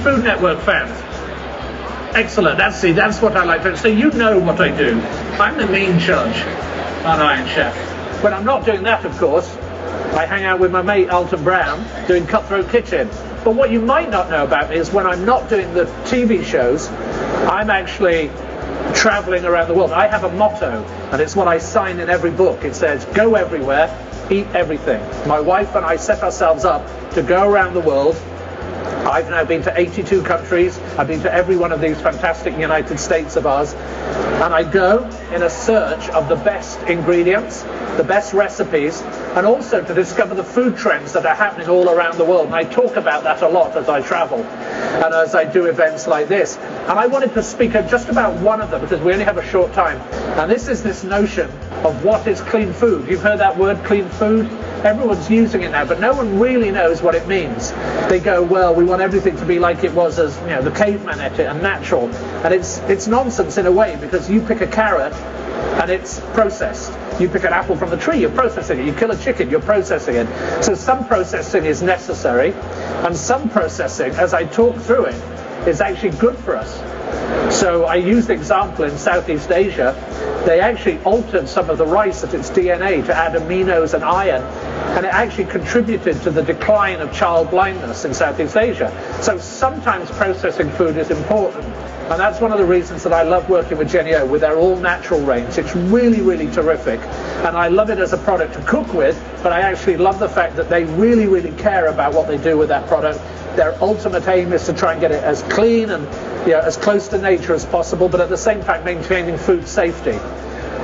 Food Network fans? Excellent. That's what I like to do. So you know what I do. I'm the main judge on Iron Chef. When I'm not doing that, of course, I hang out with my mate Alton Brown doing Cutthroat Kitchen. But what you might not know about me is when I'm not doing the TV shows, I'm actually traveling around the world. I have a motto, and it's what I sign in every book. It says, go everywhere, eat everything. My wife and I set ourselves up to go around the world. I've now been to 82 countries. I've been to every one of these fantastic United States of ours. And I go in a search of the best ingredients, the best recipes, and also to discover the food trends that are happening all around the world. And I talk about that a lot as I travel and as I do events like this. And I wanted to speak of just about one of them because we only have a short time. And this is this notion of what is clean food. You've heard that word, clean food? Everyone's using it now, but no one really knows what it means. They go, well, we want everything to be like it was as, you know, the caveman ate it and natural. And it's nonsense in a way, because you pick a carrot and it's processed. You pick an apple from the tree, you're processing it. You kill a chicken, you're processing it. So some processing is necessary, and some processing, as I talk through it, is actually good for us. So I used the example in Southeast Asia. They actually altered some of the rice at its DNA to add aminos and iron, and it actually contributed to the decline of child blindness in Southeast Asia. So sometimes processing food is important, and that's one of the reasons that I love working with Jennie-O with their all-natural range. It's really, really terrific, and I love it as a product to cook with, but I actually love the fact that they really, really care about what they do with that product. Their ultimate aim is to try and get it as clean and as close to nature as possible, but at the same time maintaining food safety.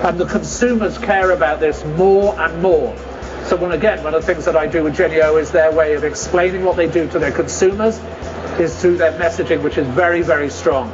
And the consumers care about this more and more. So one of the things that I do with Jennie-O is their way of explaining what they do to their consumers is through their messaging, which is very, very strong.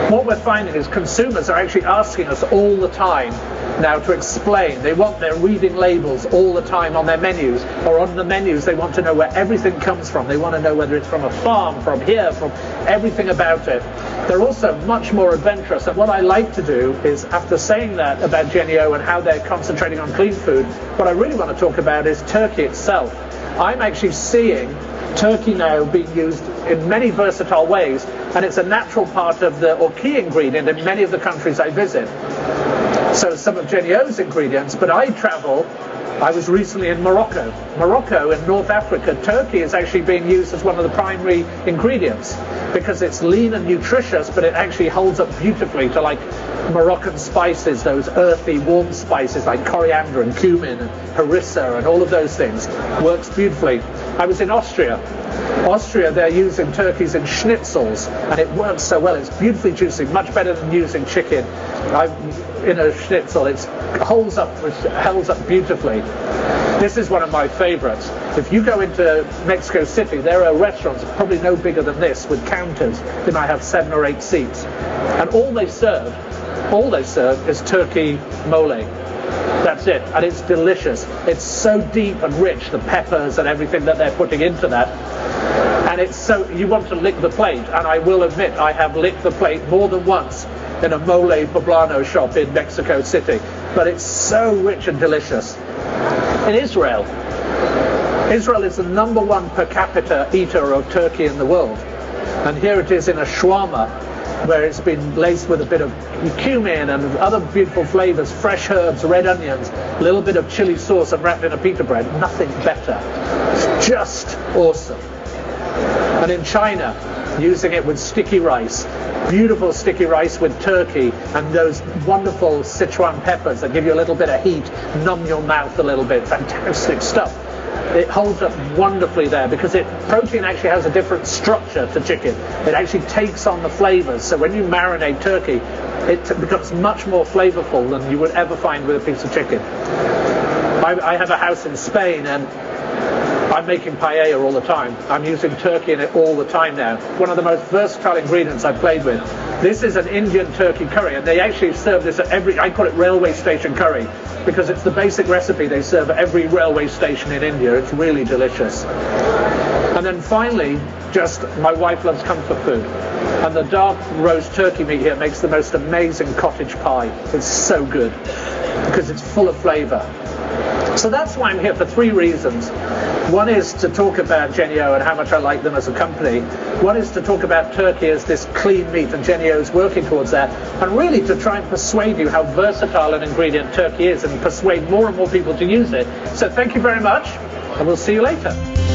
What we're finding is consumers are actually asking us all the time now to explain. They're reading labels all the time on their menus, or on the menus they want to know where everything comes from. They want to know whether it's from a farm, from here, from everything about it. They're also much more adventurous, and what I like to do is, after saying that about Jennie-O and how they're concentrating on clean food, what I really want to talk about is turkey itself. I'm actually seeing turkey now being used in many versatile ways, and it's a natural part of or key ingredient in many of the countries I visit. So some of Jennie-O's ingredients, but I was recently in Morocco. Morocco in North Africa, turkey is actually being used as one of the primary ingredients because it's lean and nutritious, but it actually holds up beautifully to like Moroccan spices, those earthy, warm spices like coriander and cumin and harissa and all of those things. Works beautifully. I was in Austria. Austria, they're using turkeys in schnitzels, and it works so well. It's beautifully juicy, much better than using chicken. In a schnitzel, it holds up beautifully. This is one of my favorites. If you go into Mexico City, there are restaurants probably no bigger than this with counters. They might have 7 or 8 seats, and all they serve is turkey mole. That's it, and it's delicious. It's so deep and rich, the peppers and everything that they're putting into that. And it's so, you want to lick the plate, and I will admit I have licked the plate more than once in a mole poblano shop in Mexico City. But it's so rich and delicious. In Israel is the #1 per capita eater of turkey in the world. And here it is in a shawarma, where it's been laced with a bit of cumin and other beautiful flavors, fresh herbs, red onions, a little bit of chili sauce, and wrapped in a pita bread. Nothing better. It's just awesome. And in China, using it with sticky rice, beautiful sticky rice with turkey and those wonderful Sichuan peppers that give you a little bit of heat, numb your mouth a little bit. Fantastic stuff. It holds up wonderfully there because protein actually has a different structure to chicken. It actually takes on the flavors. So when you marinate turkey, it becomes much more flavorful than you would ever find with a piece of chicken. I have a house in Spain, and I'm making paella all the time. I'm using turkey in it all the time now. One of the most versatile ingredients I've played with. This is an Indian turkey curry, and they actually serve this at I call it railway station curry, because it's the basic recipe they serve at every railway station in India. It's really delicious. And then finally, my wife loves comfort food. And the dark roast turkey meat here makes the most amazing cottage pie. It's so good, because it's full of flavor. So that's why I'm here, for three reasons. One is to talk about Jennie-O and how much I like them as a company. One is to talk about turkey as this clean meat, and Jennie-O is working towards that. And really to try and persuade you how versatile an ingredient turkey is and persuade more and more people to use it. So thank you very much, and we'll see you later.